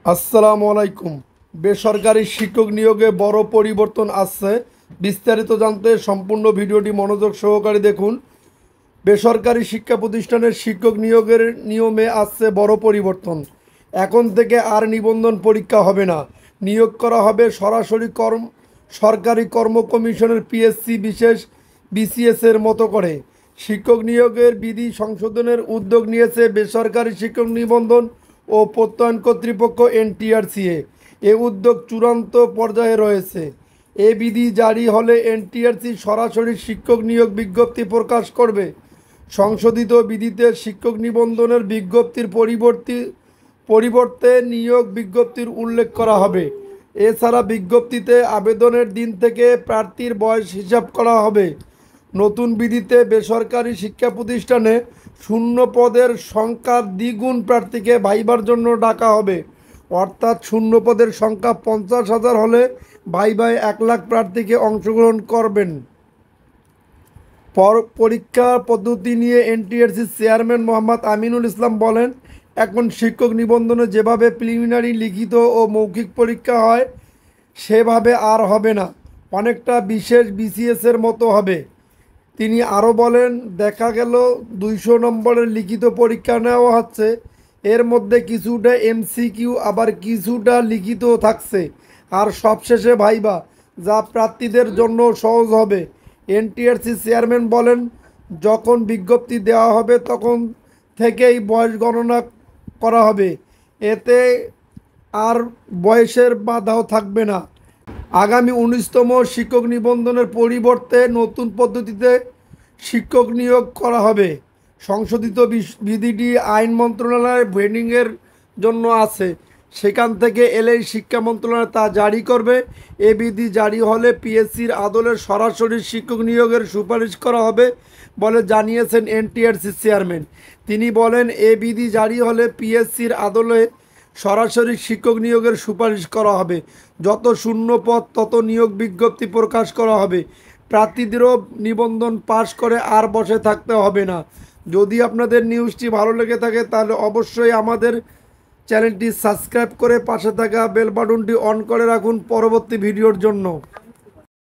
আসসালামু আলাইকুম। বেসরকারি শিক্ষক নিয়োগে বড় পরিবর্তন আসছে। বিস্তারিত জানতে সম্পূর্ণ ভিডিওটি মনোযোগ সহকারে দেখুন। বেসরকারি শিক্ষা প্রতিষ্ঠানের শিক্ষক নিয়োগের নিয়মে আসছে বড় পরিবর্তন। এখন থেকে আর নিবন্ধন পরীক্ষা হবে না, নিয়োগ করা হবে সরাসরি সরকারি কর্ম কমিশনের পিএসসি বিশেষ বিসিএসের মতো করে। শিক্ষক নিয়োগের বিধি সংশোধনের উদ্যোগ নিয়েছে বেসরকারি শিক্ষক নিবন্ধন ও প্রত্যয়ন কর্তৃপক্ষ এনটিআরসিএ। এ উদ্যোগ চূড়ান্ত পর্যায়ে রয়েছে। এ বিধি জারি হলে এনটিআরসি সরাসরি শিক্ষক নিয়োগ বিজ্ঞপ্তি প্রকাশ করবে। সংশোধিত বিধিতে শিক্ষক নিবন্ধনের বিজ্ঞপ্তির পরিবর্তে নিয়োগ বিজ্ঞপ্তির উল্লেখ করা হবে। এছাড়া বিজ্ঞপ্তিতে আবেদনের দিন থেকে প্রার্থীর বয়স হিসাব করা হবে। নতুন বিধিতে বেসরকারি শিক্ষা প্রতিষ্ঠানে শূন্য পদের সংখ্যা দ্বিগুণ প্রার্থীকে ভাইবার জন্য ডাকা হবে। অর্থাৎ শূন্য পদের সংখ্যা 50,000 হলে ভাইভায় 1,00,000 প্রার্থীকে অংশগ্রহণ করবেন। পরীক্ষা পদ্ধতি নিয়ে এনটিআরসির চেয়ারম্যান মোহাম্মদ আমিনুল ইসলাম বলেন, এখন শিক্ষক নিবন্ধনে যেভাবে প্রিলিমিনারি লিখিত ও মৌখিক পরীক্ষা হয় সেভাবে আর হবে না, অনেকটা বিশেষ বিসিএসের মতো হবে। তিনি আরও বলেন, দেখা গেল 200 নম্বরের লিখিত পরীক্ষা নেওয়া হচ্ছে, এর মধ্যে কিছুটা এমসিকিউ আবার কিছুটা লিখিত থাকছে, আর সবশেষে ভাইবা, যা প্রার্থীদের জন্য সহজ হবে। এনটিআরসি চেয়ারম্যান বলেন, যখন বিজ্ঞপ্তি দেওয়া হবে তখন থেকেই বয়স গণনা করা হবে, এতে আর বয়সের বাধাও থাকবে না। আগামী 19তম শিক্ষক নিবন্ধনের পরিবর্তে নতুন পদ্ধতিতে শিক্ষক নিয়োগ করা হবে। সংশোধিত বিধিটি আইন মন্ত্রণালয়ের ভেন্ডিংয়ের জন্য আছে, সেখান থেকে এলেই শিক্ষা মন্ত্রণালয় তা জারি করবে। এ বিধি জারি হলে পিএসসির আদলে সরাসরি শিক্ষক নিয়োগের সুপারিশ করা হবে বলে জানিয়েছেন এনটিআরসির চেয়ারম্যান। তিনি বলেন, এ বিধি জারি হলে পিএসসির আদলে সরাসরি শিক্ষক নিয়োগের সুপারিশ করা হবে। যত শূন্য পদ তত নিয়োগ বিজ্ঞপ্তি প্রকাশ করা হবে। প্রার্থীদেরও নিবন্ধন পাশ করে আর বসে থাকতে হবে না। যদি আপনাদের নিউজটি ভালো লেগে থাকে তাহলে অবশ্যই আমাদের চ্যানেলটি সাবস্ক্রাইব করে পাশে থাকা বেল বাটনটি অন করে রাখুন পরবর্তী ভিডিওর জন্য।